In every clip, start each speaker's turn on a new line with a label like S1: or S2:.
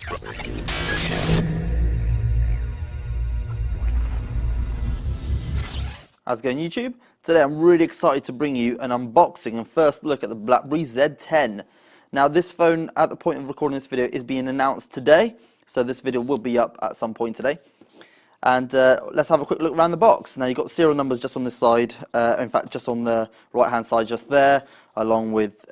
S1: How's it going, YouTube? Today I'm really excited to bring you an unboxing and first look at the BlackBerry Z10. Now this phone, at the point of recording this video, is being announced today, so this video will be up at some point today. And let's have a quick look around the box. Now you've got serial numbers just on this side, in fact just on the right hand side just there, along with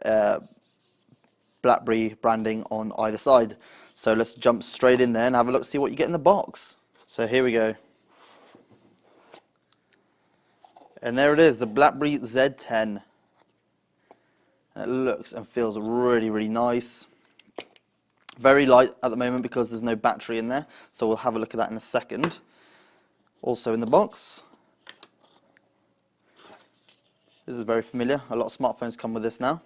S1: BlackBerry branding on either side. So let's jump straight in there and have a look, see what you get in the box. So here we go. And there it is, the BlackBerry Z10. And it looks and feels really, really nice. Very light at the moment because there's no battery in there, so we'll have a look at that in a second. Also in the box, this is very familiar. A lot of smartphones come with this now.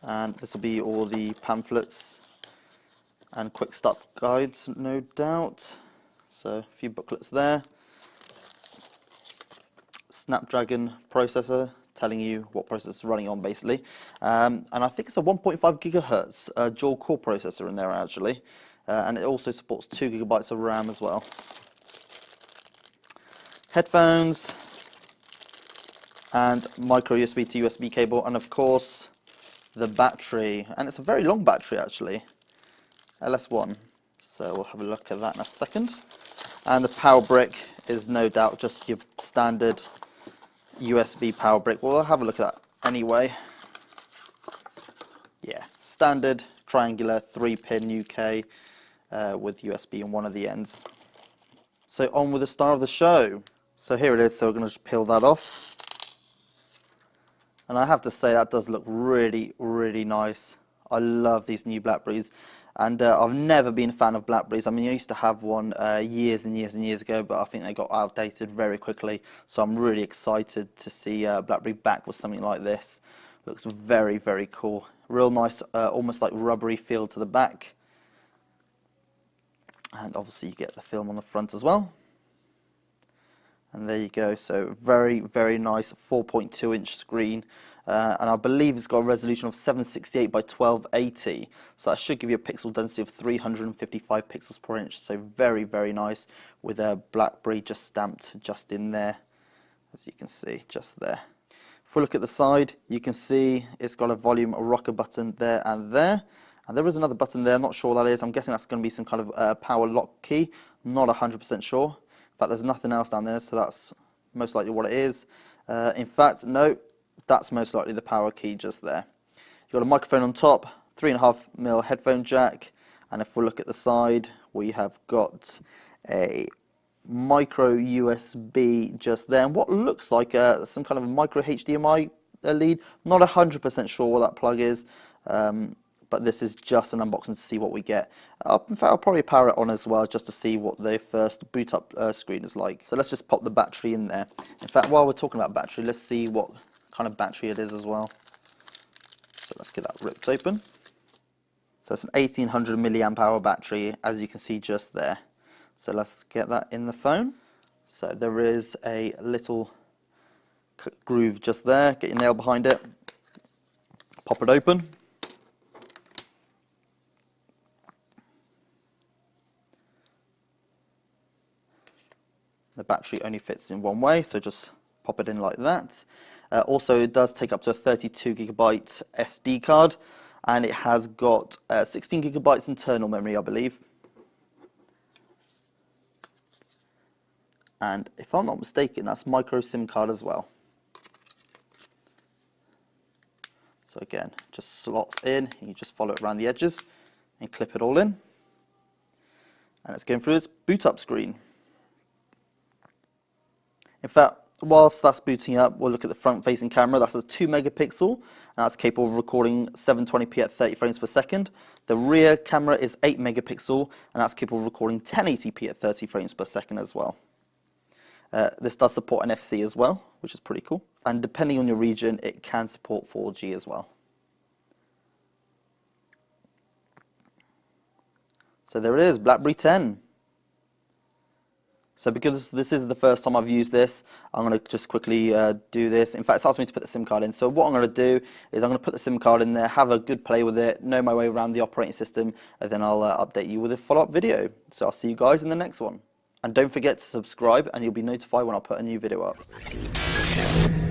S1: And this will be all the pamphlets and quick start guides, no doubt. So a few booklets there. Snapdragon processor, telling you what processor it's running on basically. And I think it's a 1.5 gigahertz dual core processor in there actually. And it also supports 2 gigabytes of RAM as well. Headphones and micro USB to USB cable, and of course the battery. And it's a very long battery actually, LS1. So we'll have a look at that in a second. And the power brick is no doubt just your standard USB power brick. Well, we'll have a look at that anyway. Yeah, standard triangular 3-pin UK with USB on one of the ends. So on with the star of the show. So here it is, so we're going to just peel that off. And I have to say that does look really, really nice. I love these new BlackBerries. And I've never been a fan of BlackBerries. I mean, I used to have one years and years and years ago, but I think they got outdated very quickly. So I'm really excited to see BlackBerry back with something like this. Looks very, very cool. Real nice, almost like rubbery feel to the back. And obviously you get the film on the front as well. And there you go. So very, very nice 4.2 inch screen. And I believe it's got a resolution of 768 by 1280, so that should give you a pixel density of 355 pixels per inch. So very, very nice, with a BlackBerry just stamped just in there, as you can see, just there. If we look at the side, you can see it's got a volume rocker button there and there. And there is another button there, I'm not sure what that is. I'm guessing that's going to be some kind of power lock key. Not 100% sure. In fact, there's nothing else down there, so that's most likely what it is. In fact, no. That's most likely the power key just there. You've got a microphone on top, 3.5mm headphone jack, and if we look at the side, we have got a micro USB just there, and what looks like some kind of a micro HDMI lead. Not 100% sure what that plug is, but this is just an unboxing to see what we get. In fact, I'll probably power it on as well just to see what the first boot up screen is like. So let's just pop the battery in there. In fact, while we're talking about battery, let's see what kind of battery it is as well. So let's get that ripped open. So it's an 1800 milliamp hour battery, as you can see just there. So let's get that in the phone. So there is a little groove just there. Get your nail behind it. Pop it open. The battery only fits in one way, so just pop it in like that. Also, it does take up to a 32 gigabyte SD card, and it has got 16 gigabytes internal memory, I believe. And if I'm not mistaken, that's micro SIM card as well. So again, just slots in, you just follow it around the edges and clip it all in. And it's going through its boot up screen. In fact, whilst that's booting up, we'll look at the front-facing camera. That's a 2 megapixel, and that's capable of recording 720p at 30 frames per second. The rear camera is 8 megapixel, and that's capable of recording 1080p at 30 frames per second as well. This does support NFC as well, which is pretty cool. And depending on your region, it can support 4G as well. So there it is, BlackBerry 10. So because this is the first time I've used this, I'm going to just quickly do this. In fact, it's asked me to put the SIM card in. So what I'm going to do is I'm going to put the SIM card in there, have a good play with it, know my way around the operating system, and then I'll update you with a follow-up video. So I'll see you guys in the next one. And don't forget to subscribe, and you'll be notified when I put a new video up.